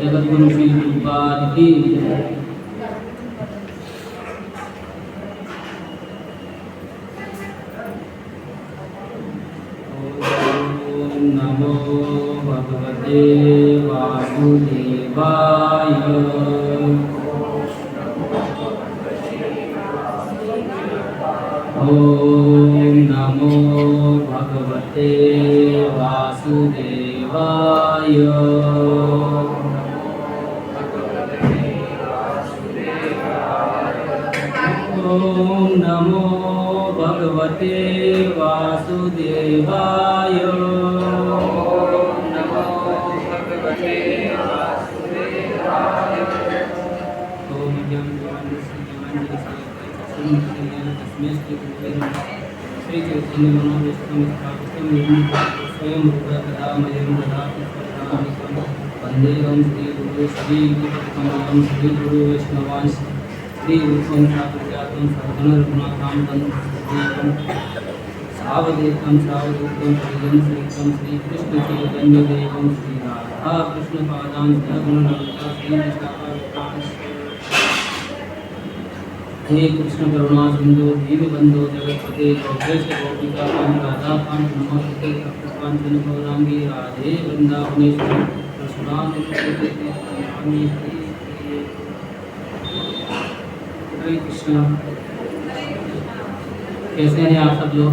जगद्गुरु श्री प्रभुपाद की ओम नमो भगवते वासुदेवाय। ओम नमो भगवते वासुदेवाय। ओम नमो भगवते वासुदेवाय। ओम यं श्री चैतन्य मनोविष्णु स्वयं रूपदामयं ददाति स्वयं वंदेहं श्री गुरु श्री गुरु वैष्णवांश श्री रूपं साग्रजातं सर्वगण रघुनाथां वन्दे सावधूतं परिजन सहितं श्री कृष्ण चैतन्य देवं श्री राधा कृष्ण पादां सगुणललिता श्री हे कृष्ण करुणा सिंधु दीनबंधु जगत्पते गौरेश गोपिका राधा कांत नमस्ते कांचन गौरांगी राधे वृंदावनेश्वरी हरे कृष्ण। कैसे हैं आप सब लोग?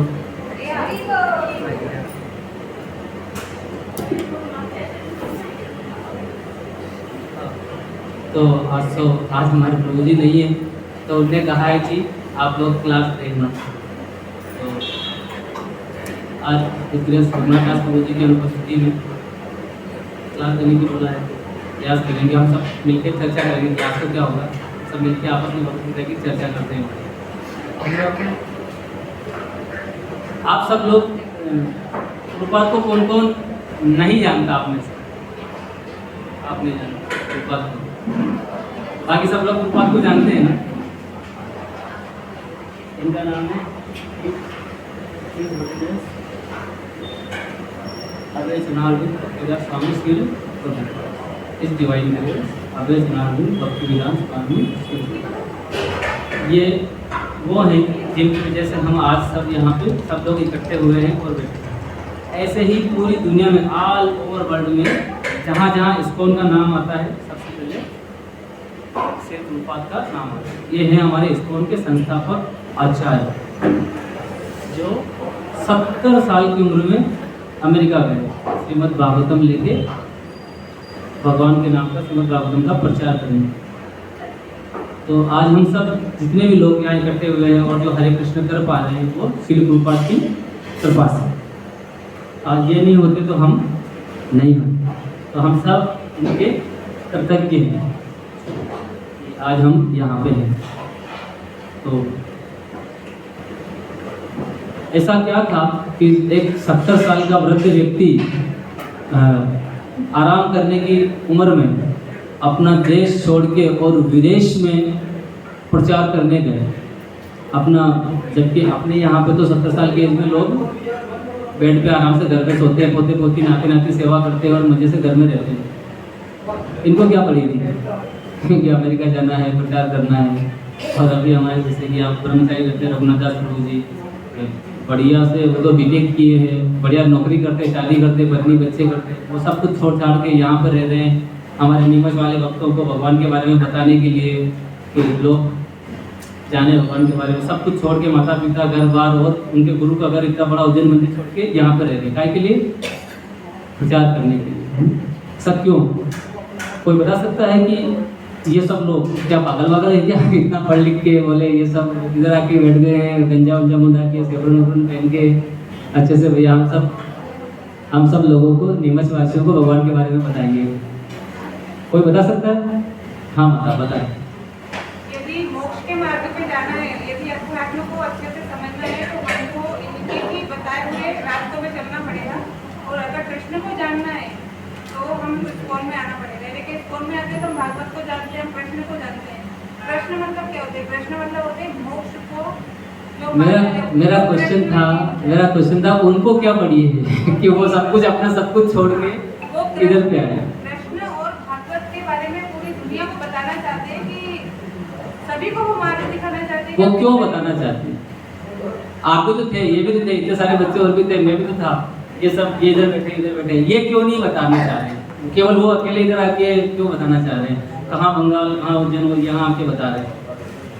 तो आज हमारे प्रभु जी नहीं है, तो उन्होंने कहा है कि आप लोग क्लास देखना। तो आज रघुनाथ प्रभु जी की अनुपस्थिति में क्लास देने की बोला है। प्रयास करेंगे, हम सब मिलकर चर्चा करेंगे। क्लास तो क्या होगा, सब मिलकर आपस में भगवत गीता की चर्चा करते हैं। आप सब लोग प्रभुपाद को कौन कौन नहीं जानता? आप में से आप नहीं जानते प्रभुपाद को, बाकी सब लोग प्रभुपाद को जानते हैं ना? इनका नाम है अभय जनार्दन भक्तिविलास स्वामी श्री इस डिवाइन अभय जनार्दन भक्तिविलास स्वामी श्री। ये वो हैं जिनकी वजह से हम आज सब यहाँ पे सब लोग इकट्ठे हुए हैं और बैठे हैं। ऐसे ही पूरी दुनिया में ऑल ओवर वर्ल्ड में जहाँ जहाँ इस्कॉन का नाम आता है, सबसे पहले श्री प्रभुपाद का नाम आता है। ये हैं हमारे इस्कॉन के संस्थापक आचार्य, जो 70 साल की उम्र में अमेरिका गए श्रीमद् भागवतम लेके भगवान के नाम का श्रीमद् भागवतम का प्रचार करेंगे। तो आज हम सब जितने भी लोग यहाँ इकट्ठे हुए हैं और जो हरे कृष्ण कर पा रहे हैं, वो श्री प्रभुपाद की कृपा से। आज ये नहीं होते तो हम नहीं होते। तो हम सब इनके कृतज्ञ हैं, आज हम यहाँ पे हैं। तो ऐसा क्या था कि एक 70 साल का वृद्ध व्यक्ति आराम करने की उम्र में अपना देश छोड़ के और विदेश में प्रचार करने गए अपना, जबकि अपने यहाँ पे तो 70 साल की एज में लोग बेड पे आराम से घर पे सोते हैं, पोते पोती नाती नाती सेवा करते हैं और मज़े से घर में रहते हैं। इनको क्या पड़ी थी कि अमेरिका जाना है, प्रचार करना है। और अभी हमारे जैसे कि आप ब्रह्मचारी रहते हैं रघुनाथ दास प्रभु जी, बढ़िया से वो तो बीटेक किए हैं, बढ़िया नौकरी करते, शादी करते, पत्नी बच्चे करते, वो सब कुछ छोड़ छाड़ के यहाँ पर रह रहे हैं हमारे नीमच वाले भक्तों को भगवान के बारे में बताने के लिए कि लोग जाने भगवान के बारे में। सब कुछ छोड़ के, माता पिता, घर बार और उनके गुरु का घर, इतना बड़ा उज्जैन मंदिर छोड़ के यहाँ पर रह रहे हैं। काय के लिए? प्रचार करने के लिए। सब क्यों? कोई बता सकता है कि ये सब लोग क्या पागल वागल है क्या? इतना पढ़ लिख के बोले ये सब इधर आके बैठ गए हैं, गंजा उंजा मुंडा के सेवरन वरन पहन के अच्छे से। भैया हम सब लोगों को, नीमच वासियों को भगवान के बारे में बताएंगे। कोई बता सकता है? हाँ बताए। यदि मोक्ष के मार्ग पे जाना है, यदि अध्यात्म को अच्छे से समझना है, तो हमको इनके ही बताए हुए रास्तों में चलना पड़ेगा। और अगर कृष्ण को जानना है तो हम इस्कॉन में आना पड़ेगा। लेकिन इस्कॉन में आते तो हम भागवत को जानते हैं, हम कृष्ण को जानते हैं। कृष्ण मतलब क्या होते हैं? कृष्ण मतलब होते हैं मोक्ष को। मेरा क्वेश्चन था उनको क्या पड़ी है कि वो सब कुछ अपना सब कुछ छोड़ के इधर पे आए? कृष्ण और भागवत के बारे में पूरी दुनिया को बताना चाहते हैं कि सभी को वो मार्ग दिखाना चाहते हैं। वो क्यों बताना चाहते हैं? आप भी तो थे, ये भी तो थे, इतने सारे बच्चे और भी थे, मैं भी तो था। ये सब ये इधर बैठे, ये क्यों नहीं बताना चाह रहे हैं? केवल वो अकेले इधर आके क्यों बताना चाह रहे हैं? कहाँ बंगाल, कहाँ उज्जैन, वो यहाँ आके बता रहे हैं।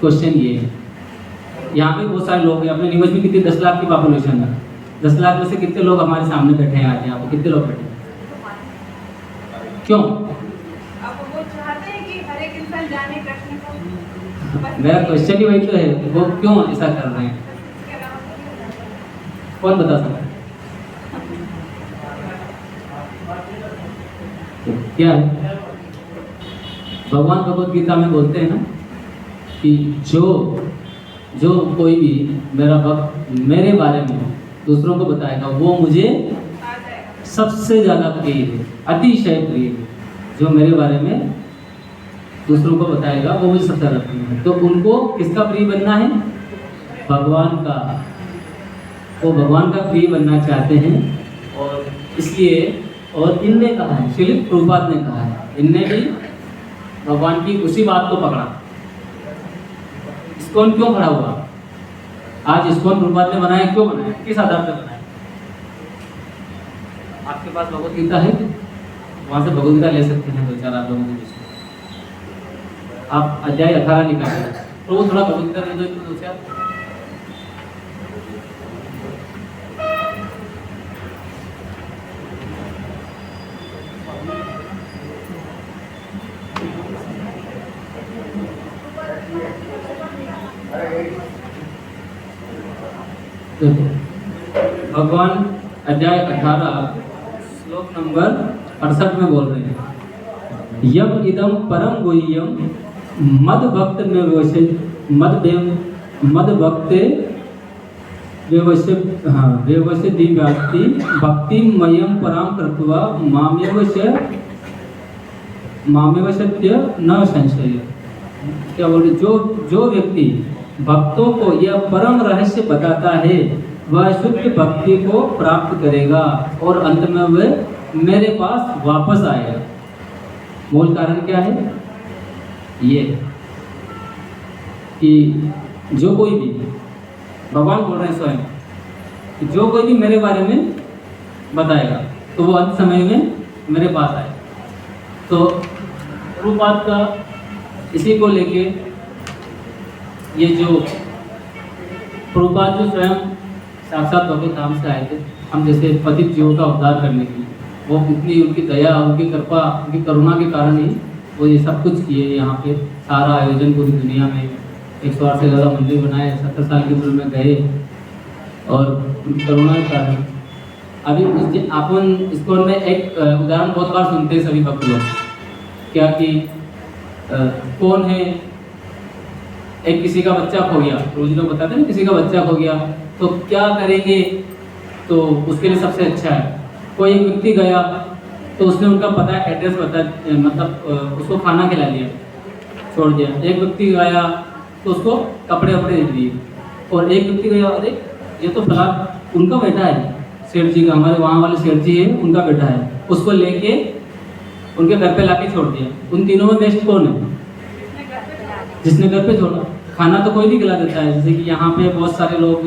क्वेश्चन ये है। यहाँ पे बहुत सारे लोग हैं, अपने न्यूज में कितनी 10 लाख की पॉपुलेशन है, 10 लाख में से कितने लोग हमारे सामने बैठे हैं आज यहाँ पे, कितने लोग बैठे हैं? क्यों? अब वो चाहते हैं कि हर एक इंसान जाने कृष्ण को। मेरा क्वेश्चन ही वही तो है, वो क्यों ऐसा कर रहे हैं? इसके अलावा कौन बता सकता है? क्या है? भगवान भगवत गीता में बोलते हैं ना कि जो कोई भी मेरा भक्त मेरे बारे में दूसरों को बताएगा वो मुझे आ जाएगा। सबसे ज़्यादा प्रिय है, अतिशय प्रिय है। जो मेरे बारे में दूसरों को बताएगा वो मुझे सबसे ज़्यादा प्रिय है। तो उनको किसका प्रिय बनना है? भगवान का। वो भगवान का प्रिय बनना चाहते हैं और इसलिए, और इनने कहा है, श्रील प्रभुपाद ने कहा है, इनने भी भगवान की उसी बात को पकड़ा। इस्कॉन क्यों खड़ा हुआ? आज इस्कॉन प्रभुपाद ने बनाया, क्यों बनाया, किस आधार पर बनाया? आपके पास भगवत गीता है, वहां से भगवत गीता ले सकते हैं, 2-4 आप लोगों के बीच में। आप अध्याय 18 निकालिए, तो वो थोड़ा भगवत गीता दे दो इनको 2-4। भगवान अध्याय 18 श्लोक नंबर 68 में बोल रहे हैं, यम इदम परम गुह्यम मद भक्त में मद भक्ते व्यवस्य दिव्यास्ति भक्ति मयम पराम कृत्वा मामेवश्य न संशय। क्या बोल रहे? जो व्यक्ति भक्तों को यह परम रहस्य बताता है वह शुद्ध भक्ति को प्राप्त करेगा और अंत में वह मेरे पास वापस आएगा। मूल कारण क्या है? ये कि जो कोई भी, भगवान बोल रहे हैं स्वयं कि जो कोई भी मेरे बारे में बताएगा तो वो अंत समय में मेरे पास आएगा। तो प्रभुपाद का इसी को लेके ये जो प्रभुपाद जो स्वयं साक्षात भगवत धाम से आए थे, हम जैसे पतित जीवों का उद्धार करने के लिए, वो इतनी उनकी दया, उनकी कृपा, उनकी करुणा के कारण ही वो ये सब कुछ किए। यहाँ पे सारा आयोजन पूरी दुनिया में 108 से ज़्यादा मंदिर बनाए, 70 साल की उम्र में गए और उनकी करुणा के कारण। अभी अपन इसको में एक उदाहरण बहुत बार सुनते हैं सभी भक्त लोग, क्या कि कौन है, एक किसी का बच्चा खो गया, रोज लोग बताते हैं ना, किसी का बच्चा खो गया तो क्या करेंगे, तो उसके लिए सबसे अच्छा है। कोई एक व्यक्ति गया तो उसने उनका पता एड्रेस बता, मतलब उसको खाना खिला दिया, छोड़ दिया। एक व्यक्ति गया तो उसको कपड़े वपड़े दे दिए, और एक व्यक्ति गया, अरे ये तो फला उनका बेटा है, सेठ जी का, हमारे वहाँ वाले सेठ जी है, उनका बेटा है, उसको लेके उनके घर पे लाके छोड़ दिया। उन तीनों में बेस्ट कौन है? जिसने घर पे छोड़ा। खाना तो कोई भी खिला देता है, जैसे कि यहाँ पे बहुत सारे लोग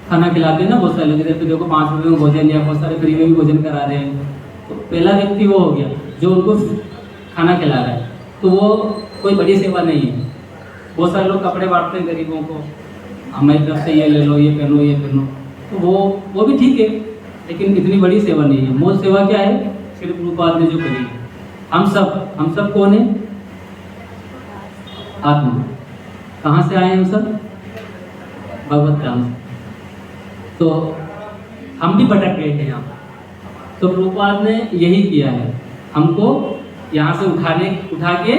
खाना खिलाते हैं ना, बहुत सारे लोग, इधर पे देखो 5 रुपये में भोजन, या बहुत सारे फ्री में भी भोजन करा रहे हैं। तो पहला व्यक्ति वो हो गया जो उनको खाना खिला रहा है, तो वो कोई बड़ी सेवा नहीं है। बहुत सारे लोग कपड़े बांटते हैं गरीबों को, हमारी तरफ से ये ले लो, ये पहनो, ये पहनो, तो वो भी ठीक है, लेकिन इतनी बड़ी सेवा नहीं है। मूल सेवा क्या है? श्री प्रभुपाद ने जो करी है। हम सब कौन है? आत्मा। कहाँ से आए हम सब? भगवत धाम से। तो हम भी भटक गए थे यहाँ, तो प्रभुपाद ने यही किया है, हमको यहाँ से उठा के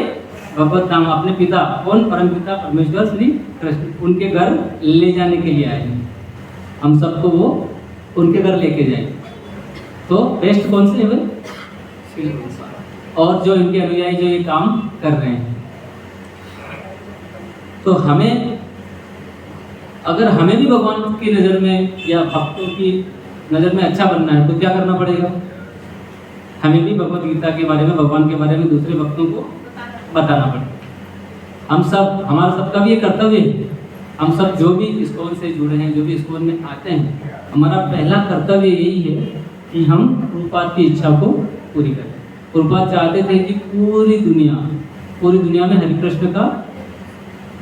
भगवत धाम, अपने पिता, कौन? परम पिता परमेश्वर श्री कृष्ण, उनके घर ले जाने के लिए आए हैं। हम सबको वो उनके घर लेके जाए। तो बेस्ट कौन से है? श्री प्रभुपाद और जो इनके अनुयायी जो ये काम कर रहे हैं। तो हमें, अगर हमें भी भगवान की नज़र में या भक्तों की नज़र में अच्छा बनना है तो क्या करना पड़ेगा? हमें भी भगवत गीता के बारे में, भगवान के बारे में दूसरे भक्तों को बताना पड़ेगा। हम सब, हमारा सबका भी ये कर्तव्य है। हम सब जो भी इस्कॉन से जुड़े हैं, जो भी इस्कॉन में आते हैं, हमारा पहला कर्तव्य यही है कि हम प्रभुपाद की इच्छा को पूरी करें। प्रभुपाद चाहते थे कि पूरी दुनिया में हरे कृष्ण का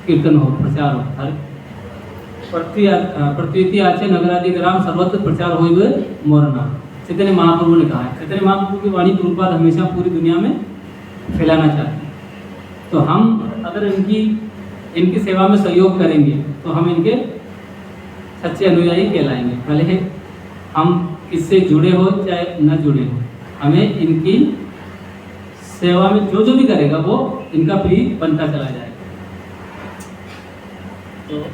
कीर्तन हो, प्रचार हो। पृथ्वी आचे नगरादि ग्राम सर्वत्र प्रचार होइबे मोरना। चैतन्य महाप्रभु ने कहा है। चैतन्य महाप्रभु की वाणी प्रभुपाद हमेशा पूरी दुनिया में फैलाना चाहते हैं। तो हम अगर इनकी सेवा में सहयोग करेंगे तो हम इनके सच्चे अनुयायी कहलाएंगे। भले हम इससे जुड़े हो चाहे न जुड़े हो, हमें इनकी सेवा में जो भी करेगा वो इनका प्रिय बनता चला जाएगा। तो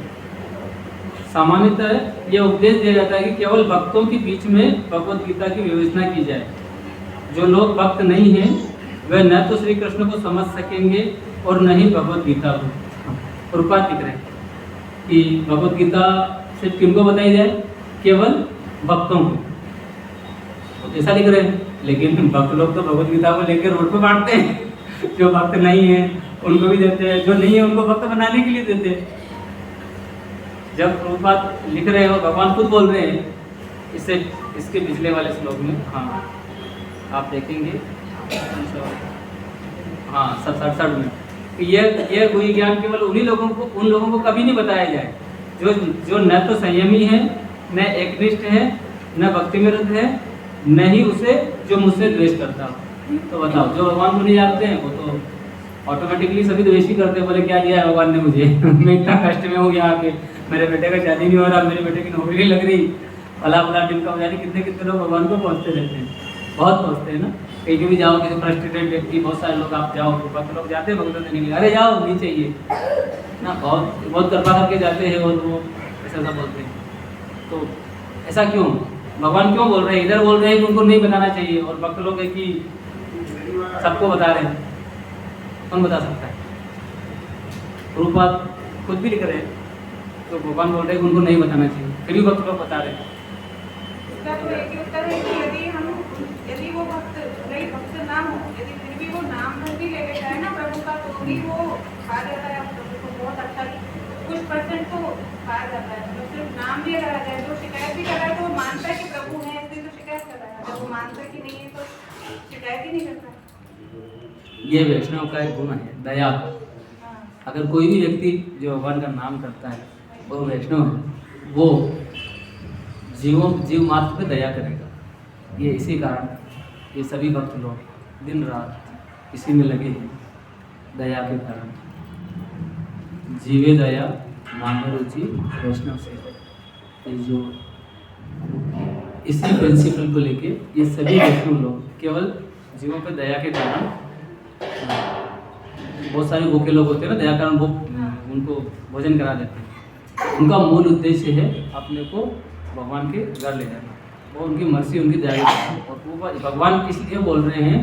सामान्यतः यह उपदेश दिया जाता है कि केवल भक्तों के बीच में भगवत गीता की विवेचना की जाए। जो लोग भक्त नहीं हैं वह न तो श्री कृष्ण को समझ सकेंगे और न ही भगवत गीता को। प्रभुपाद लिख रहे हैं कि भगवत गीता सिर्फ किनको बताई जाए? केवल भक्तों को। तो ऐसा लिख रहे हैं, लेकिन भक्त लोग तो भगवत गीता को लेकर रोड पे बांटते हैं। जो भक्त नहीं है उनको भी देते हैं, जो नहीं है उनको भक्त बनाने के लिए देते हैं। जब प्रभुपाद लिख रहे हो, भगवान खुद बोल रहे हैं इसके पिछले वाले श्लोक में, हाँ आप देखेंगे, हाँ 67 में, यह कोई ज्ञान केवल उन लोगों को कभी नहीं बताया जाए जो न तो संयमी है, न एकनिष्ठ है, न भक्ति में रत है, न ही उसे जो मुझसे द्वेष करता हो। तो बताओ, जो भगवान को नहीं जानते हैं वो तो ऑटोमेटिकली सभी द्वेष ही करते हैं। बोले क्या दिया है भगवान ने मुझे, मैं इतना कष्ट में हूँ यहाँ पे, मेरे बेटे का शादी नहीं हो रहा, मेरे बेटे की नौकरी नहीं लग रही, फला फला टिमका हो जाए। कितने लोग भगवान को पहुँचते रहते हैं, बहुत पहुँचते हैं ना। कहीं भी जाओ, किसी फ्रस्ट्रेटेड व्यक्ति, बहुत सारे लोग आप जाओ, भक्त लोग जाते हैं भगवान से नहीं, अरे जाओ नहीं चाहिए ना, बहुत कृपा करके जाते हैं और वो ऐसा बोलते हैं। तो ऐसा क्यों? भगवान क्यों बोल रहे हैं? इधर बोल रहे हैं कि उनको नहीं बताना चाहिए, और भक्त लोग है कि सबको बता रहे हैं। कौन बता सकता है? प्रभुपाद खुद भी लिख रहे हैं, तो भगवान बोल रहे हैं कि उनको नहीं बताना चाहिए, फिर भी भक्त लोग बता रहे हैं। इसका तो एक ही उत्तर है कि यदि वो भक्त ना हो, यदि फिर भी वो नाम भर भी लेके जाए ना प्रभु का, तो भी वो खा जाता है प्रभु को बहुत अच्छा। कुछ परसेंट तो खा जाता है, तो सिर्फ नाम भी रहा जाए, तो शिकायत भी कर रहा है तो वो मानता है कि प्रभु है, इसलिए तो शिकायत कर रहा है। जब वो मानता कि नहीं है तो शिकायत ही नहीं करता। ये वैष्णव का एक गुण है, दया। अगर कोई भी व्यक्ति जो भगवान का नाम करता है वो वैष्णव है, वो जीव मात्र पे दया करेगा। ये इसी कारण ये सभी भक्त लोग दिन रात इसी में लगे हैं, दया के कारण। जीवे दया नाम रुचि वैष्णव से, ये जो इसी प्रिंसिपल को लेके ये सभी वैष्णव लोग केवल जीवों पे दया के कारण, बहुत सारे भूखे लोग होते हैं ना, दया कारण वो उनको भोजन करा देते हैं। उनका मूल उद्देश्य है अपने को भगवान के घर ले जाना, वो उनकी मर्जी, उनकी दया। और वो भगवान इसलिए बोल रहे हैं,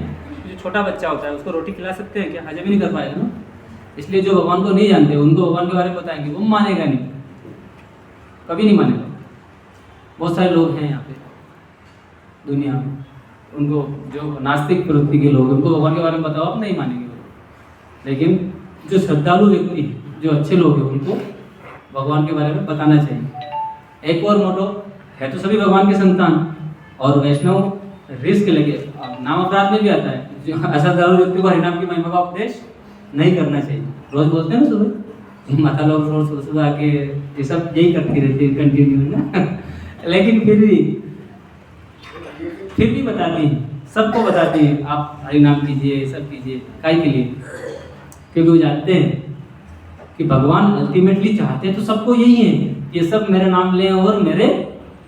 जो छोटा बच्चा होता है उसको रोटी खिला सकते हैं क्या? हजम ही नहीं कर पाएगा ना। इसलिए जो भगवान को नहीं जानते उनको भगवान के बारे में बताएंगे, वो मानेगा नहीं, कभी नहीं मानेगा। बहुत सारे लोग हैं यहाँ पे दुनिया में, उनको जो नास्तिक प्रवृत्ति के लोग, उनको भगवान के बारे में बताओ, आप नहीं मानेंगे। लेकिन जो श्रद्धालु व्यक्ति, जो अच्छे लोग हैं, उनको भगवान के बारे में बताना चाहिए। एक और मोटो है तो सभी भगवान के संतान, और वैष्णव रिस्क लेके, नाम अपराध में भी आता है, जो अश्रद्धालु व्यक्ति को हरिनाम की महिमा का उपदेश नहीं करना चाहिए। रोज बोलते हैं ना सुबह, माता लोग रोज सुबह आके ये सब यही करती रहती है कंटिन्यू ना। लेकिन फिर भी बताती हैं, सबको बताती हैं, आप हरिनाम कीजिए, सब कीजिए। काहे के लिए? क्योंकि वो जानते हैं कि भगवान अल्टीमेटली चाहते हैं तो सबको यही है, ये सब मेरा नाम लें और मेरे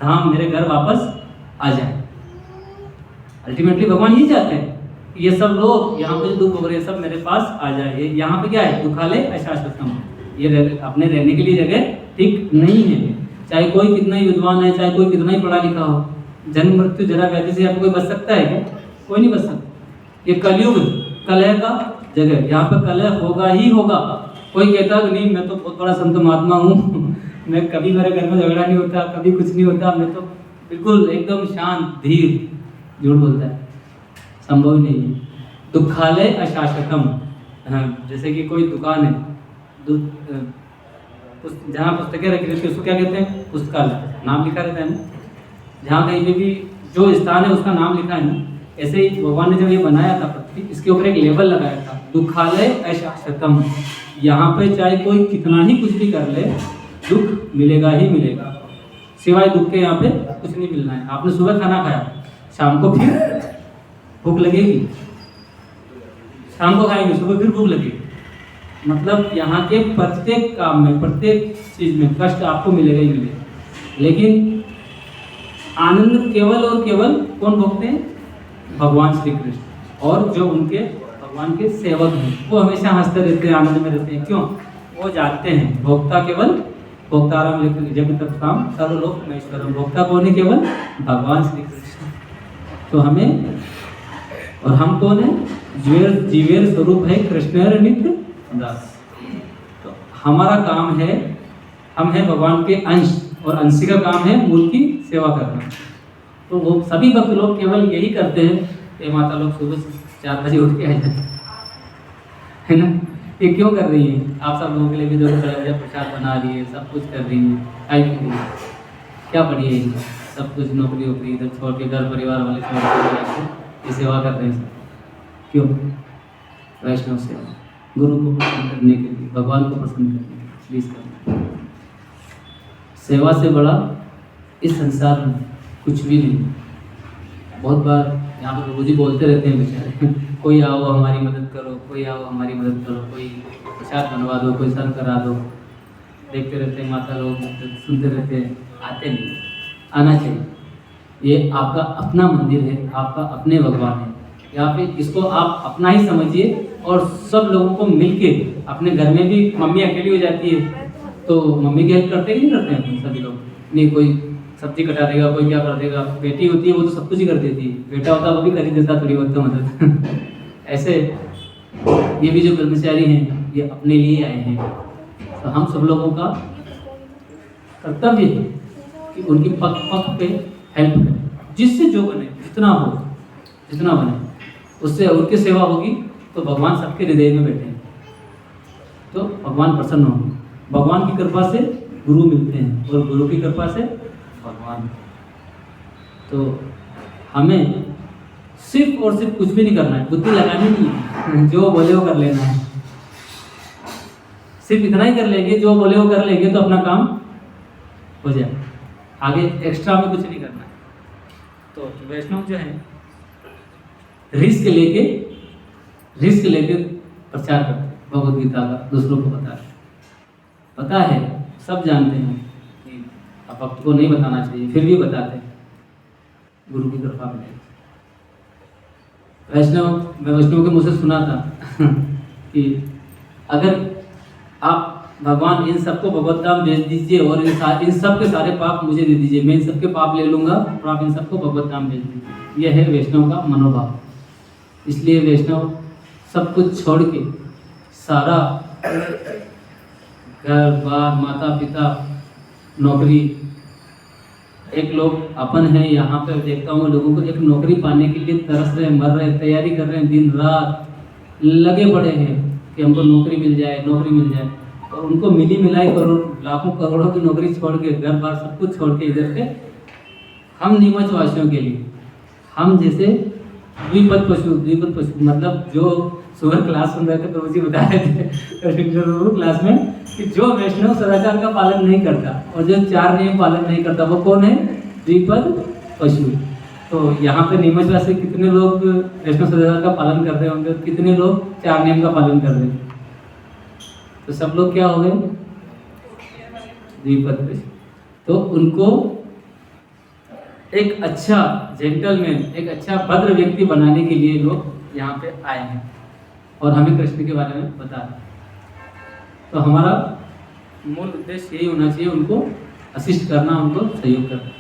धाम, मेरे घर वापस आ जाए। अल्टीमेटली भगवान यही चाहते हैं, ये सब लोग यहाँ पे जो दुख हो रहे हैं सब मेरे पास आ जाए। यहाँ पे क्या है? दुखालय अशाश्वतम, ये अपने रहने के लिए जगह ठीक नहीं है। चाहे कोई कितना ही विद्वान है, चाहे कोई कितना ही पढ़ा लिखा हो, जन्म मृत्यु जरा व्याधि से आपको कोई बच सकता है क्या? कोई नहीं बच सकता। ये कलयुग, कलह का जगह, यहाँ पे कलह होगा ही होगा। कोई कहता है नहीं मैं तो बहुत बड़ा संत महात्मा हूँ, मैं कभी मेरे घर में झगड़ा नहीं होता, कभी कुछ नहीं होता, मैं तो बिल्कुल एकदम शांत धीर, झूठ बोलता है, संभव ही नहीं है। दुखालय अशाश्वतम, जैसे कि कोई दुकान है, जहाँ पुस्तकें रखी रहती है उसको क्या कहते हैं? पुस्तकालय, नाम लिखा रहता है ना। जहाँ कहीं पे भी जो स्थान है उसका नाम लिखा है ना, ऐसे ही भगवान ने जब ये बनाया था पृथ्वी, इसके ऊपर एक लेबल लगाया था, दुखालय अशाश्वतम। यहाँ पे चाहे कोई कितना ही कुछ भी कर ले, दुख मिलेगा ही मिलेगा, सिवाय दुख के यहाँ पे कुछ नहीं मिलना है। आपने सुबह खाना खाया, शाम को फिर भूख लगेगी, शाम को खाएंगे, सुबह फिर भूख लगेगी। मतलब यहाँ के प्रत्येक काम में, प्रत्येक चीज में कष्ट आपको मिलेगा ही मिलेगा, लेकिन आनंद केवल और केवल कौन भोगते हैं? भगवान श्री कृष्ण और जो उनके भगवान के सेवक हैं, वो हमेशा हंसते रहते हैं, आनंद में रहते हैं। क्यों? वो जानते हैं भोक्ता केवल भोक्ताराम जगतम सर्वलोक महेश्वरम, भोक्ता कौन है? केवल भगवान श्री कृष्ण। तो हमें, और हम कौन है? जीवेर स्वरूप है कृष्ण नित्य दास। तो हमारा काम है, हम है भगवान के अंश, और अंशी का काम है मूल की सेवा करना। तो वो सभी भक्त लोग केवल यही करते हैं कि माता लोग सुबह 4 बजे उठ के आ जाते है ना। ये क्यों कर रही है? आप सब लोगों के लिए भी जो प्रसाद बना रही है, सब कुछ कर रही है, क्या पड़ी है? सब कुछ नौकरी वोकरी इधर छोड़ के, घर परिवार वाले छोड़ के ये सेवा कर रहे हैं। क्यों? वैष्णव सेवा, गुरु को प्रसन्न करने के लिए, भगवान को प्रसन्न करने के लिए करना। सेवा से बड़ा इस संसार में कुछ भी नहीं। बहुत बार यहाँ पर प्रभु जी बोलते रहते हैं बेचारे, कोई आओ हमारी मदद करो, कोई आओ हमारी मदद करो, कोई प्रसाद बनवा दो, कोई सर्व करा दो। देखते रहते हैं माता लोग, सुनते रहते हैं, आते नहीं। आना चाहिए। ये आपका अपना मंदिर है, आपका अपने भगवान है। यहाँ पे इसको आप अपना ही समझिए, और सब लोगों को मिलके, अपने घर में भी मम्मी अकेली हो जाती है तो मम्मी की हेल्प करते ही नहीं करते हैं सभी लोग। नहीं, कोई सब्जी कटा देगा, कोई क्या कर देगा। बेटी होती है वो तो सब कुछ ही कर देती है, बेटा होता है वो भी कर ही देता थोड़ी बहुत तो मदद। ऐसे ये भी जो कर्मचारी हैं ये अपने लिए आए हैं। तो हम सब लोगों का कर्तव्य है कि उनकी पग पग पे हेल्प करें, जिससे जो बने, जितना हो, जितना बने उससे उनकी सेवा होगी तो भगवान सबके हृदय में बैठे हैं, तो भगवान प्रसन्न होंगे। भगवान की कृपा से गुरु मिलते हैं, और गुरु की कृपा से भगवान। तो हमें सिर्फ और सिर्फ कुछ भी नहीं करना है, बुद्धि लगानी नहीं है, जो बोले वो कर लेना है। सिर्फ इतना ही कर लेंगे, जो बोले वो कर लेंगे तो अपना काम हो जाए, आगे एक्स्ट्रा में कुछ नहीं करना है। तो वैष्णव जो है रिस्क लेके प्रचार करते हैं भगवद गीता का, दूसरों को बताते हैं। पता है, सब जानते हैं कि अब भक्त को नहीं बताना चाहिए, फिर भी बताते हैं, गुरु की कृपा मिलेगी। मैं वैष्णव के मुझसे सुना था कि अगर आप भगवान इन सबको भगवत धाम भेज दीजिए और इन सब के सारे पाप मुझे दे दीजिए, मैं इन सबके पाप ले लूँगा और आप इन सबको भगवत धाम भेज दीजिए। यह है वैष्णव का मनोभाव। इसलिए वैष्णव सब कुछ छोड़ के, सारा घर बार, माता पिता, नौकरी, एक लोग अपन हैं यहाँ पे, देखता हूँ लोगों को एक नौकरी पाने के लिए तरस रहे, मर रहे, तैयारी कर रहे हैं, दिन रात लगे पड़े हैं कि हमको नौकरी मिल जाए, नौकरी मिल जाए। और उनको मिली मिलाई करोड़, लाखों करोड़ों की नौकरी छोड़ के, घर बार सब कुछ छोड़ के इधर पे हम नीमच वासियों के लिए, हम जैसे द्विपद पशु मतलब जो सुबह क्लास सुन रहे थे प्रभु जी बता रहे थे क्लास में कि जो वैष्णव सदाचार का पालन नहीं करता और जो 4 नियम पालन नहीं करता वो कौन है? द्विपद पशु। तो यहाँ पे नीमचवासी कितने लोग वैष्णव सदाचार का पालन कर रहे होंगे, कितने लोग 4 नियम का पालन कर रहे हैं? तो सब लोग क्या हो गए? द्विपद पशु। तो उनको एक अच्छा जेंटलमैन, एक अच्छा भद्र व्यक्ति बनाने के लिए लोग यहाँ पे आए हैं और हमें कृष्ण के बारे में बता रहे हैं। तो हमारा मूल उद्देश्य यही होना चाहिए, उनको असिस्ट करना, उनको सहयोग करना।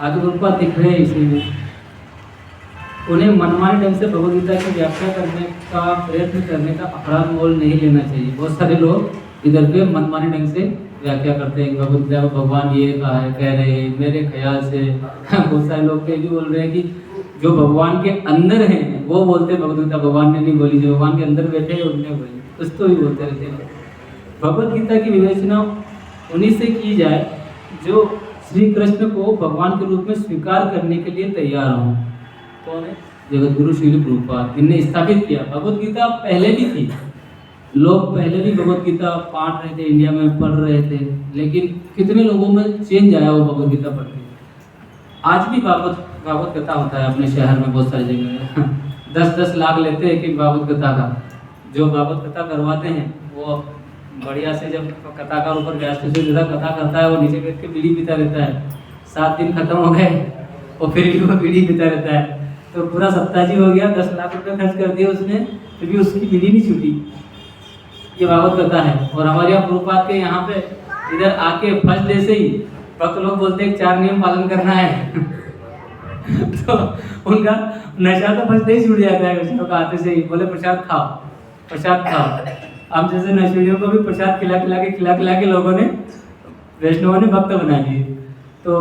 आगे रूपा दिख रहे हैं, इसीलिए उन्हें मनमाने ढंग से भगवद गीता की व्याख्या करने का प्रयत्न करने का अपराध मोल नहीं लेना चाहिए। बहुत सारे लोग इधर पे मनमाने ढंग से व्याख्या करते हैं, भगवद गीता को भगवान ये कहा है, कह रहे हैं मेरे ख्याल से। बहुत सारे लोग ये भी बोल रहे हैं कि जो भगवान के अंदर हैं वो बोलते हैं भगवद गीता भगवान ने नहीं बोली, जो भगवान के अंदर बैठे हैं उनने बोली, कुछ तो भी बोलते रहते हैं। भगवद गीता की विवेचना उन्हीं से की जाए जो श्री कृष्ण को भगवान के रूप में स्वीकार करने के लिए तैयार हों। कौन है? जगत गुरु श्रील प्रभुपाद, इनने स्थापित किया। भगवद गीता पहले भी थी लोग पहले भी भगवत गीता पढ़ रहे थे, इंडिया में पढ़ रहे थे, लेकिन कितने लोगों में चेंज आया वो भगवत गीता पढ़ के। आज भी भागवत कथा होता है अपने शहर में बहुत सारी जगह 10-10 लाख लेते हैं एक भागवत कथा का। जो भागवत कथा करवाते हैं वो बढ़िया से, जब कथाकार ऊपर गैस पे सीधा कथा करता है, वो नीचे बैठ के बीड़ी पीता रहता है। 7 दिन खत्म हो गए और फिर भी वो बीड़ी पीता रहता है। तो पूरा सप्ताह जी हो गया, 10 लाख रुपये खर्च कर दिए उसने, फिर भी उसकी बीड़ी नहीं छूटी। ये भागवत कथा है। और हमारे यहाँ प्रभुपाद के यहाँ पे इधर आके फर्स्ट डे से ही भक्त लोग बोलते हैं 4 नियम पालन करना है तो उनका नशा तो फर्स्ट डे ही छूट जाता है। वैष्णव का आते से ही बोले प्रसाद खाओ, प्रसाद खाओ। हम जैसे नशेड़ियों को भी प्रसाद खिला के लोगों ने, वैष्णवों ने भक्त बना दिए। तो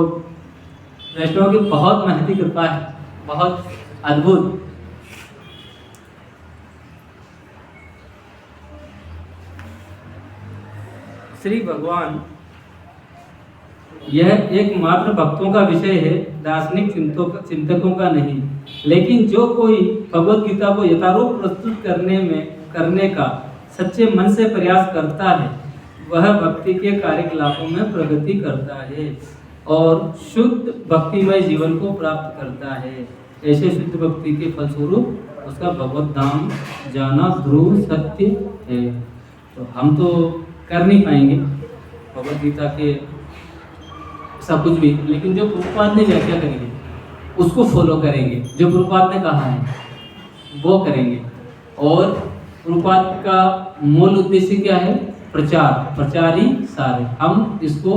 वैष्णव की बहुत महती कृपा है, बहुत अद्भुत। श्री भगवान यह एकमात्र भक्तों का विषय है, दार्शनिक चिंतकों का नहीं। लेकिन जो कोई भगवत गीता को यथारूप प्रस्तुत करने का सच्चे मन से प्रयास करता है, वह भक्ति के कार्यकलापों में प्रगति करता है और शुद्ध भक्तिमय जीवन को प्राप्त करता है। ऐसे शुद्ध भक्ति के फलस्वरूप उसका भगवत धाम जाना ध्रुव सत्य है। तो हम तो कर नहीं पाएंगे भगवत गीता के सब कुछ भी, लेकिन जो प्रभुपाद ने व्याख्या करेंगे उसको फॉलो करेंगे, जो प्रभुपाद ने कहा है वो करेंगे। और प्रभुपाद का मूल उद्देश्य क्या है? प्रचार ही सार है। हम इसको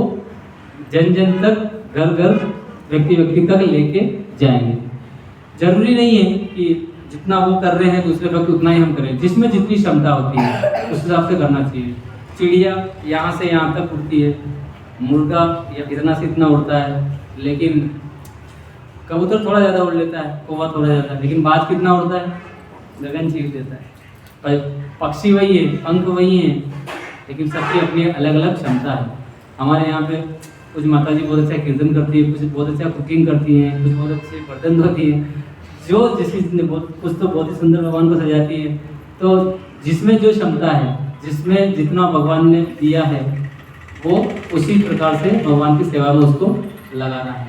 जन जन तक, घर घर, व्यक्ति व्यक्ति तक लेके जाएंगे। जरूरी नहीं है कि जितना वो कर रहे हैं दूसरे भक्त उतना ही हम करें, जिसमें जितनी क्षमता होती है उस हिसाब से करना चाहिए। चिड़िया यहाँ से यहाँ तक उड़ती है, मुर्गा या इतना से इतना उड़ता है, लेकिन कबूतर थोड़ा ज़्यादा उड़ लेता है, कौवा थोड़ा ज़्यादा, लेकिन बाज कितना उड़ता है? गगन चीर देता है। पक्षी वही है, पंख वही है, लेकिन सबकी अपनी अलग अलग क्षमता है। हमारे यहाँ पे कुछ माता जी बहुत अच्छा कीर्तन करती है, कुछ बहुत अच्छा कुकिंग करती हैं, कुछ बहुत अच्छे बर्तन धोती हैं, जो जिसकी कुछ तो बहुत ही सुंदर भगवान को सजाती है। तो जिसमें जो क्षमता है, जिसमें जितना भगवान ने दिया है, वो उसी प्रकार से भगवान की सेवा में उसको लगाना है।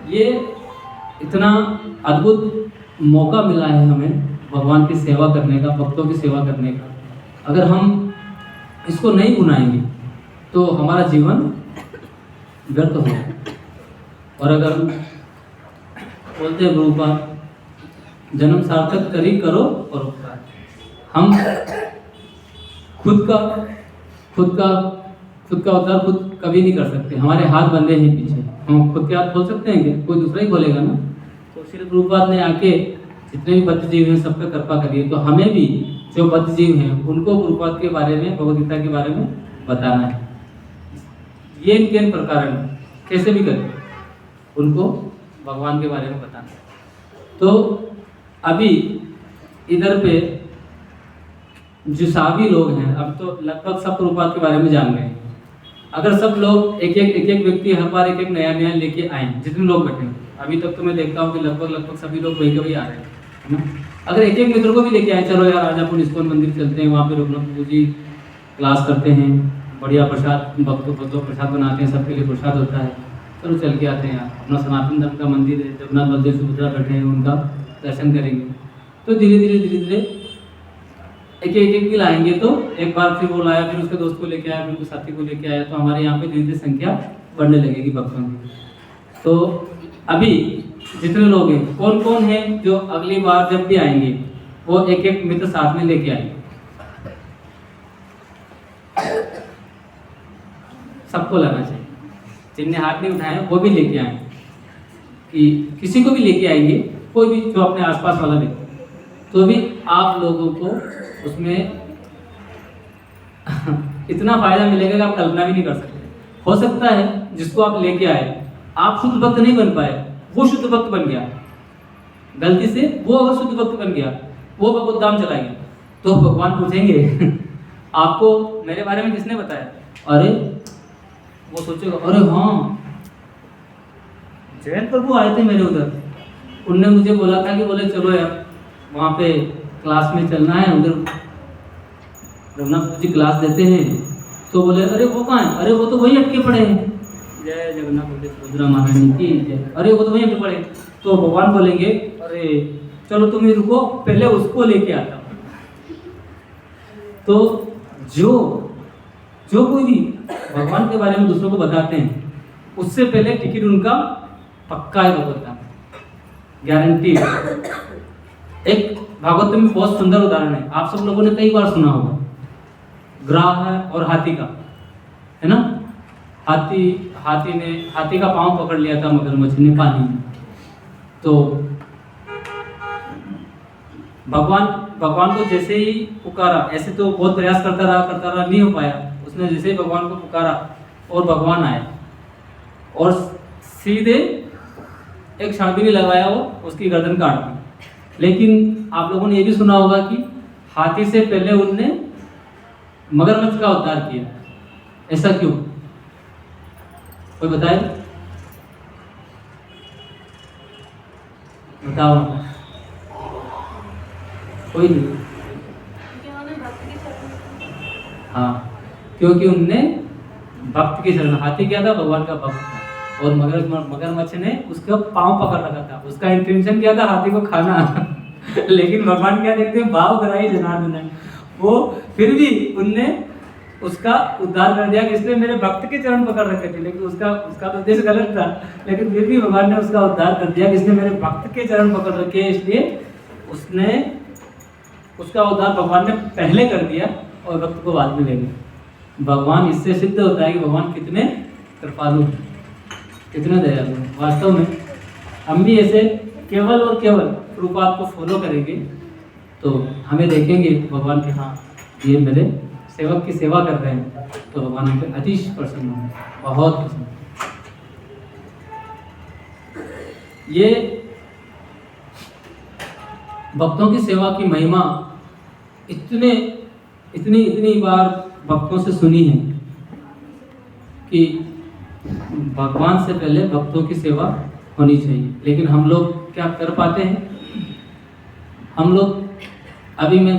ये इतना अद्भुत मौका मिला है हमें भगवान की सेवा करने का, भक्तों की सेवा करने का। अगर हम इसको नहीं बुनाएंगे तो हमारा जीवन व्यर्थ होगा। और अगर बोलते हैं प्रभुपाद, जन्म सार्थक करी करो परोपकार। हम खुद का उद्धार खुद कभी नहीं कर सकते, हमारे हाथ बंधे हैं पीछे। हम खुद के हाथ खोल सकते हैं क्या? कोई दूसरा ही खोलेगा ना। तो श्री प्रभुपाद ने आके जितने भी बद्ध जीव हैं सब पे कृपा करिए। तो हमें भी जो बद्ध जीव हैं उनको प्रभुपाद के बारे में, भगवद गीता के बारे में बताना है। ये इनके प्रकार कैसे भी करें, उनको भगवान के बारे में बताना है। तो अभी इधर पे जो साभी लोग हैं, अब तो लगभग सब प्रभुपाद के बारे में जान गए। अगर सब लोग एक एक व्यक्ति हर बार एक एक नया लेके आए, जितने लोग बैठे अभी तक तो मैं देखता हूँ कि लगभग सभी लोग वही कभी आ रहे हैं, है ना। अगर एक मित्र को भी लेके आए, चलो यार आज अपन इस्कॉन मंदिर चलते हैं, वहाँ पे रघुनाथ प्रभु जी क्लास करते हैं, बढ़िया प्रसाद, भक्तों प्रसाद बनाते हैं, सबके लिए प्रसाद होता है, चलो चल के आते हैं यार। अपना सनातन धर्म का मंदिर है, जगन्नाथ बलदेव सुभद्रा बैठे हैं, उनका दर्शन करेंगे। तो धीरे धीरे एक भी लाएंगे। तो एक बार फिर वो लाया, फिर उसके दोस्त को लेके आया, फिर उसके साथी को लेके आया, तो हमारे यहाँ पे धीरे धीरे संख्या बढ़ने लगेगी भक्तों की। तो अभी जितने लोग हैं, कौन कौन है जो अगली बार जब भी आएंगे वो एक मित्र साथ में लेके आएंगे। सबको लाना चाहिए, जिनने हाथ नहीं उठाए वो भी लेके आए, कि किसी को भी लेके आएंगे, कोई भी जो अपने आसपास वाला व्यक्ति, तो भी आप लोगों को उसमें इतना फायदा मिलेगा कि आप कल्पना भी नहीं कर सकते। हो सकता है जिसको आप लेके आए, आप शुद्ध भक्त नहीं बन पाए, वो शुद्ध भक्त बन गया, गलती से वो अगर शुद्ध भक्त बन गया, वो भगवत धाम चला गया, तो भगवान पूछेंगे आपको मेरे बारे में किसने बताया? अरे वो सोचेगा, अरे हाँ जैन प्रभु आए थे मेरे उधर, उनने मुझे बोला था कि बोले चलो यार वहाँ पे क्लास में चलना है, उधर रघुनाथ जी क्लास देते हैं तो बोले अरे वो कहाँ है, अरे वो तो वहीं अटके पड़े हैं। जय जगन्नाथ बोले सुभद्रा महारानी की जय। अरे वो तो वहीं अटके पड़े हैं। तो भगवान बोलेंगे अरे चलो तुम ही रुको, पहले उसको लेके आता हूँ। तो जो कोई भी भगवान के बारे में दूसरों को बताते हैं उससे पहले टिकट उनका पक्का है भगवत का, गारंटी। एक भागवत में बहुत सुंदर उदाहरण है, आप सब लोगों ने कई बार सुना होगा, ग्राह है और हाथी का, है ना। हाथी का पांव पकड़ लिया था मगरमच्छ ने पानी में। तो भगवान को जैसे ही पुकारा, ऐसे तो बहुत प्रयास करता रहा नहीं हो पाया। उसने जैसे ही भगवान को पुकारा और भगवान आए और सीधे एक क्षण भी नहीं लगाया, वो उसकी गर्दन काट दी। लेकिन आप लोगों ने ये भी सुना होगा कि हाथी से पहले उनने मगरमच्छ का उद्धार किया। ऐसा क्यों, कोई बताए? बताओ। कोई नहीं। हाँ, क्योंकि उनने भक्त की शरण। हाथी क्या था, भगवान का भक्त था, और मगरमच्छ ने उसका पांव पकड़ रखा था। उसका इंटेंशन क्या था, हाथी को खाना। लेकिन भगवान क्या देखते हैं, भाव कराई जनार्दन। वो फिर भी उनने उसका उद्धार कर दिया कि इसने मेरे भक्त के चरण पकड़ रखे थे। लेकिन उसका तो उद्देश्य गलत था, लेकिन फिर भी भगवान ने उसका उद्धार कर दिया कि इसने मेरे भक्त के चरण पकड़ रखे, इसलिए उसने उसका उद्धार भगवान ने पहले कर दिया और भक्त को बाद में ले गए। भगवान, इससे सिद्ध होता है कि भगवान कितने कृपालु हैं, कितने दयालु हैं। वास्तव में हम भी ऐसे केवल और केवल प्रभुपाद को फॉलो करेंगे तो हमें देखेंगे भगवान के, हाँ ये मेरे सेवक की सेवा कर रहे हैं, तो भगवान हम पे अतिशय प्रसन्न होंगे, बहुत प्रसन्न। ये भक्तों की सेवा की महिमा इतनी बार भक्तों से सुनी है कि भगवान से पहले भक्तों की सेवा होनी चाहिए। लेकिन हम लोग क्या कर पाते हैं? हम लोग, अभी मैं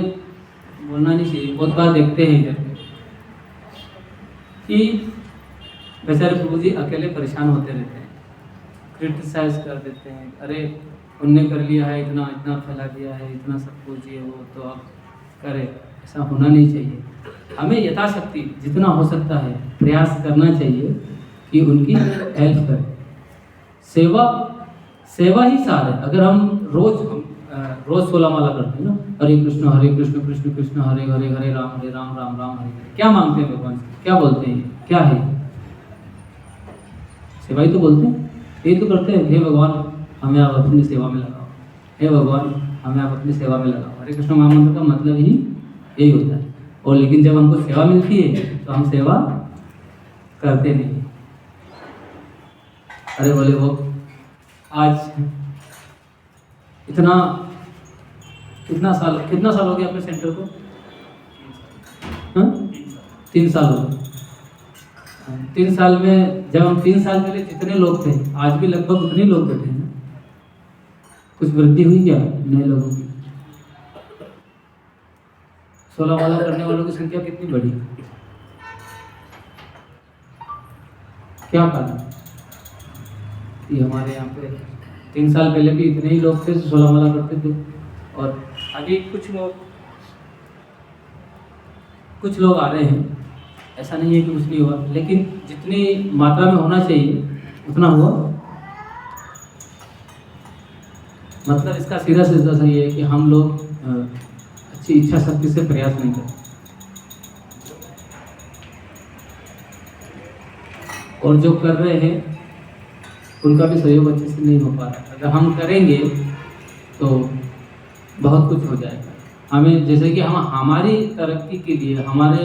बोलना नहीं चाहिए, बहुत बार देखते हैं इधर कि बेचारे प्रभु जी अकेले परेशान होते रहते हैं, क्रिटिसाइज कर देते हैं, अरे उनने कर लिया है, इतना फैला दिया है, इतना सब कुछ ये वो, तो अब करे। ऐसा होना नहीं चाहिए। हमें यथाशक्ति जितना हो सकता है प्रयास करना चाहिए कि उनकी हेल्प करें। सेवा ही सार है। अगर हम रोज 16 माला करते हैं ना, हरे कृष्ण कृष्ण कृष्ण हरे हरे, हरे राम राम राम हरे हरे, क्या मांगते हैं भगवान से? क्या बोलते हैं? क्या है सेवा ही तो बोलते हैं, यही तो करते हैं। हे भगवान हमें आप अपनी सेवा में लगाओ, हे भगवान हमें आप अपनी सेवा में लगाओ। हरे कृष्ण महामंत्र का मतलब ही यही होता है। और लेकिन जब हमको सेवा मिलती है तो हम सेवा करते नहीं। अरे बोले वो आज कितना साल हो गया अपने सेंटर को? 3 साल हो गए। 3 साल में, जब हम 3 साल पहले जितने लोग थे, आज भी लगभग उतने लोग बैठे हैं। कुछ वृद्धि हुई क्या नए लोगों की? 16 माला करने वालों की संख्या कितनी बढ़ी? क्या कारण? कि हमारे यहाँ पे 3 साल पहले भी इतने ही लोग थे 16 माला करते थे, और अभी कुछ लोग आ रहे हैं। ऐसा नहीं है कि कुछ नहीं हुआ, लेकिन जितनी मात्रा में होना चाहिए उतना हुआ। मतलब इसका सीधा सही है कि हम लोग अच्छी इच्छा शक्ति से प्रयास नहीं करते, और जो कर रहे हैं उनका भी सहयोग अच्छे से नहीं हो पा रहा। अगर हम करेंगे तो बहुत कुछ हो जाएगा। हमें, जैसे कि हम हमारी तरक्की के लिए, हमारे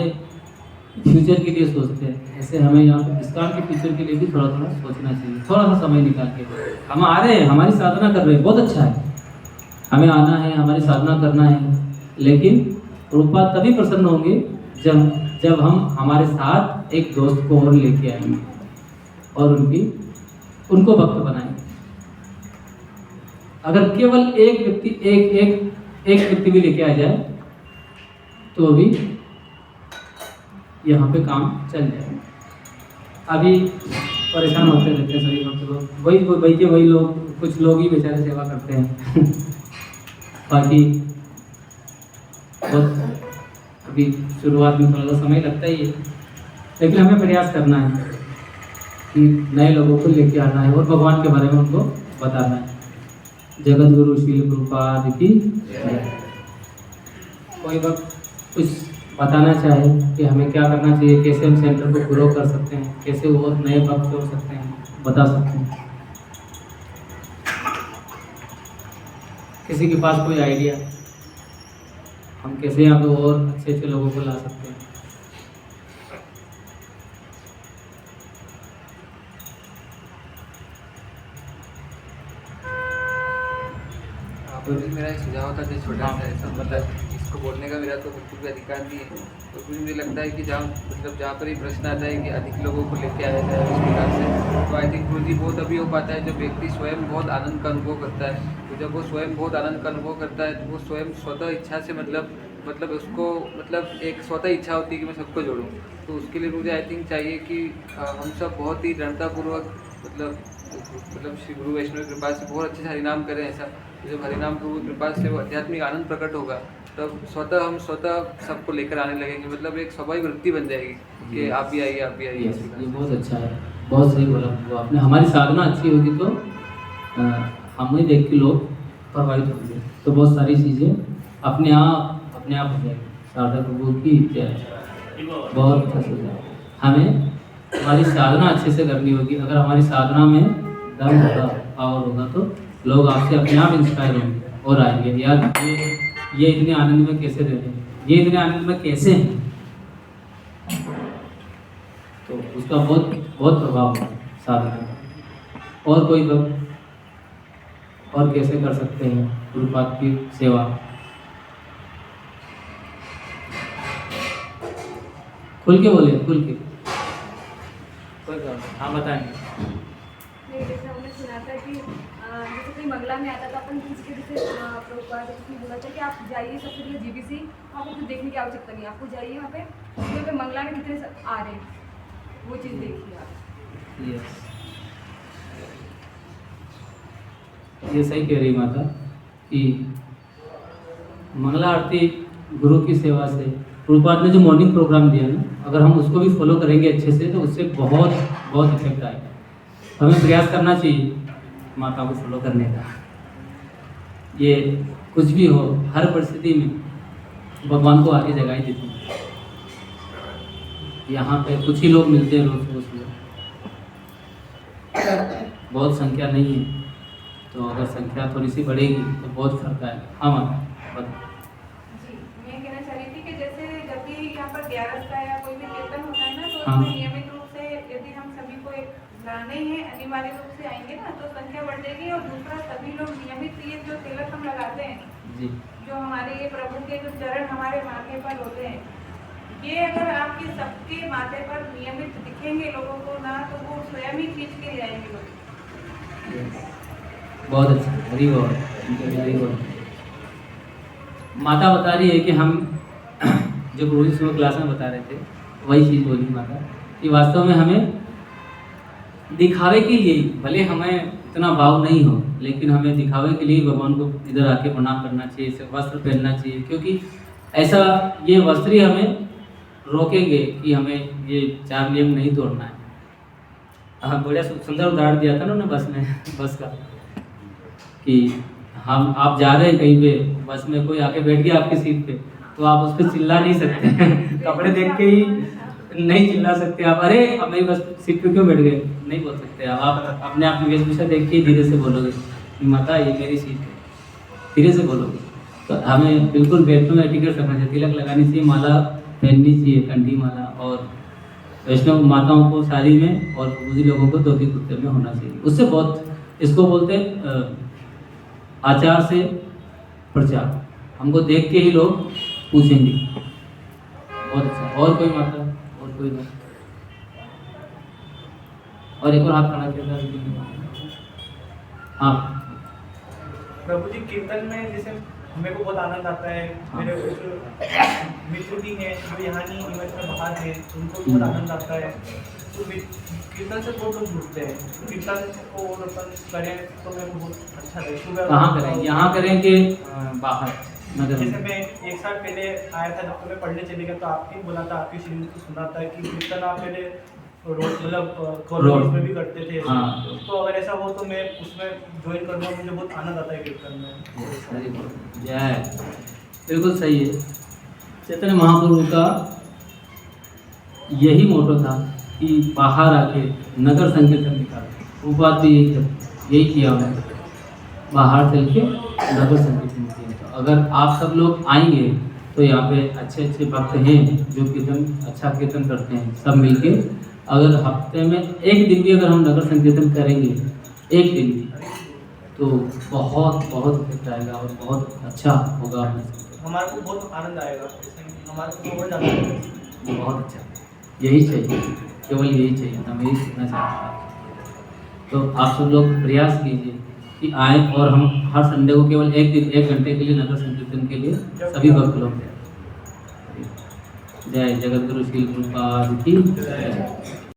फ्यूचर के लिए सोचते हैं, ऐसे हमें यहाँ पे विस्तार के फ्यूचर के लिए भी थोड़ा सोचना चाहिए। थोड़ा सा समय निकाल के हम आ रहे हैं, हमारी साधना कर रहे हैं, बहुत अच्छा है, हमें आना है, हमारी साधना करना है। लेकिन प्रभुपाद तभी प्रसन्न होंगे जब हम हमारे साथ एक दोस्त को और लेके आएंगे और उनको भक्त बनाएंगे। अगर केवल एक व्यक्ति एक एक व्यक्ति भी लेके आ जाए तो भी यहाँ पे काम चल जाए। अभी परेशान होते रहते हैं सभी लोग, वही लोग, कुछ लोग ही बेचारे सेवा करते हैं बाकी बहुत अभी शुरुआत में थोड़ा सा समय लगता ही है, लेकिन हमें प्रयास करना है कि नए लोगों को लेके आना है और भगवान के बारे में उनको बताना है। जगत गुरु श्री प्रभुपाद की जय। कोई वक्त कुछ बताना चाहे कि हमें क्या करना चाहिए, कैसे हम सेंटर को ग्रो कर सकते हैं, कैसे और नए भक्त जोड़ सकते हैं, बता सकते हैं। किसी के पास कोई आइडिया, हम कैसे यहाँ पे और अच्छे अच्छे लोगों को ला सकते हैं। मेरा एक सुझाव था जो छोटा सा ऐसा, मतलब इसको बोलने का मेरा तो बिल्कुल भी अधिकार नहीं है, तो फिर मुझे लगता है कि जहाँ पर ही प्रश्न आता है कि अधिक लोगों को लेके आया जाए उस प्रकार से, तो आई थिंक गुरु जी बहुत अभी हो पाता है जब व्यक्ति स्वयं बहुत आनंद का अनुभव करता है। तो जब वो स्वयं बहुत आनंद का अनुभव करता है तो वो स्वयं स्वतः इच्छा से मतलब उसको एक स्वतः इच्छा होती है कि मैं सबको जोड़ूँ। तो उसके लिए मुझे आई थिंक चाहिए कि हम सब बहुत ही दृढ़तापूर्वक मतलब श्री गुरु वैष्णव की कृपा से बहुत अच्छे से हरिनाम करें। ऐसा जब हरिनाम प्रभु की कृपा से वो आध्यात्मिक आनंद प्रकट होगा तब हम स्वतः सबको लेकर आने लगेंगे, मतलब एक स्वाभाविक वृत्ति बन जाएगी कि आप भी आइए, आप भी आइए। ये बहुत अच्छा है, बहुत सही बोला वो आपने। हमारी साधना अच्छी होगी तो हमें देख के लोग प्रभावित होंगे, तो बहुत सारी चीज़ें अपने आप हो जाएगी। साधक प्रभु की जय। बहुत अच्छा सुझाव। हमें हमारी साधना अच्छे से करनी होगी। अगर हमारी साधना में दम होगा, पावर होगा, तो लोग आपसे अपने आप इंस्पायर होंगे और आएंगे, यार ये इतने आनंद में कैसे रहते हैं, ये इतने आनंद में कैसे हैं, तो उसका बहुत बहुत प्रभाव है साधना। और कोई वक्त और कैसे कर सकते हैं गुरुपाद की सेवा? खुल के बोले, खुल के। हाँ बताएंगे। जैसे हमने सुना था कि जैसे कोई मंगला में आता था, अपन किसी से प्रभुपाद ने बोला था कि आप जाइए सबसे पहले जीबीसी, आपको कुछ देखने की आवश्यकता नहीं, आपको जाइए वहाँ पे मंगला में कितने आ रहे हैं वो चीज़ देखिए आप। ये सही कह रही माता कि मंगला आरती गुरु की सेवा से, प्रभुपाद ने जो मॉर्निंग प्रोग्राम दिया ना, अगर हम उसको भी फॉलो करेंगे अच्छे से तो उससे बहुत बहुत इफेक्ट आएगा। हमें प्रयास करना चाहिए माता को फॉलो करने का। ये कुछ भी हो, हर परिस्थिति में भगवान को आगे जगह ही देती है। यहाँ पे कुछ ही लोग मिलते हैं रोज रोज में, बहुत संख्या नहीं है, तो अगर संख्या थोड़ी सी बढ़ेगी तो बहुत फर्क आएगा। हाँ माता जी, मैं कहना चाह रही थी कि जैसे जब भी यहाँ पर 11 का या कोई भी कीर्तन होता है ना, तो हाँ। उसमें नियमित रूप से यदि हम सभी को एक गाने हैं अनिवार्य रूप से आएंगे ना, तो संख्या बढ़ जाएगी। और दूसरा, सभी लोग नियमित ये जो तिलक हम लगाते हैं जी, जो हमारे ये प्रभु के जो चरण हमारे माथे पर होते हैं, ये अगर आपके सबके माथे पर नियमित दिखेंगे लोगों को ना, तो वो स्वयं ही खींच के जाएंगे लोग। बहुत अच्छा, हरी बोल, हरी बोल। माता बता रही है कि हम जो गुरु जी सुबह क्लास में बता रहे थे वही चीज़ बोली माता कि वास्तव में हमें दिखावे के लिए, भले हमें इतना भाव नहीं हो, लेकिन हमें दिखावे के लिए भगवान को इधर आके प्रणाम करना चाहिए, वस्त्र पहनना चाहिए, क्योंकि ऐसा ये वस्त्र ही हमें रोकेंगे कि हमें ये 4 नियम नहीं तोड़ना है। हाँ, बड़ा सुंदर उदाहरण दिया था ना उन्होंने बस का, कि आप जा रहे हैं कहीं पे, बस में कोई आके बैठ गया आपकी सीट पे, तो आप उस पर चिल्ला नहीं सकते कपड़े देख के ही नहीं चिल्ला सकते आप, अरे अब मेरी बस सीट पे क्यों बैठ गए, नहीं बोल सकते आप अपने आप की वेशभूषा देख के ही धीरे से बोलोगे माता ये मेरी सीट है, धीरे से बोलोगे। तो हमें बिल्कुल बैठने में एटिकेट रखना चाहिए, तिलक लगानी चाहिए, माला पहननी चाहिए, कंठी माला, और वैष्णव माताओं को साड़ी में और गुरुजी लोगों को धोती कुर्ते में होना चाहिए। उससे बहुत, इसको बोलते हैं आचार से प्रचार, हमको देख के ही लोग पूछेंगे। बहुत अच्छा। और कोई माता, और कोई बात, और एक और हाथ खड़ा किया था। हाँ प्रभु जी, कीर्तन में जैसे मेरे को बहुत आनंद आता है। हाँ। मेरे कुछ मित्र भी हैं जो यहाँ नहीं इवेंट में बाहर हैं, उनको बहुत आनंद आता है। तो कीर्तन से बहुत लोग जुड़ते हैं। कीर्तन को और अपन करें तो मेरे को बहुत अच्छा लगे। सुबह कहाँ करें, यहाँ करें कि बाहर नगर जैसे में? मैं एक साल पहले आया था, जब तो मैं पढ़ने चले गया तो आपने बोला था, आपकी श्रीमती को सुना था कि कीर्तन आप पहले रोड मतलब कॉलेज में भी करते थे। हाँ। तो अगर ऐसा हो तो मैं उसमें ज्वाइन करूँगा, मुझे बहुत आनंद आता है कीर्तन में। जय, बिल्कुल सही है। चैतन्य महाप्रभु का यही मोटो था कि बाहर आके नगर संकीर्तन निकाला। वो बात भी यही किया उन्होंने, बाहर चल के नगर संकीर्तन किया। तो अगर आप सब लोग आएंगे तो यहाँ पे अच्छे अच्छे भक्त हैं जो कीर्तन अच्छा कीर्तन करते हैं, सब मिलके अगर हफ्ते में एक दिन भी अगर हम नगर संकीर्तन करेंगे, एक दिन भी, तो बहुत बहुत इफेक्ट आएगा और बहुत अच्छा होगा। हमारे को बहुत आनंद आएगा, हमारे को बहुत ज़्यादा आएगा। बहुत अच्छा, यही चाहिए, केवल यही चाहिए, हम यही सीखना चाहते हैं। तो आप सब लोग प्रयास कीजिए कि आए और हम हर संडे को केवल एक दिन 1 घंटे के लिए नगर संकीर्तन के लिए सभी भक्त लोग। जय जगत गुरु श्री गुरुपाद की जय।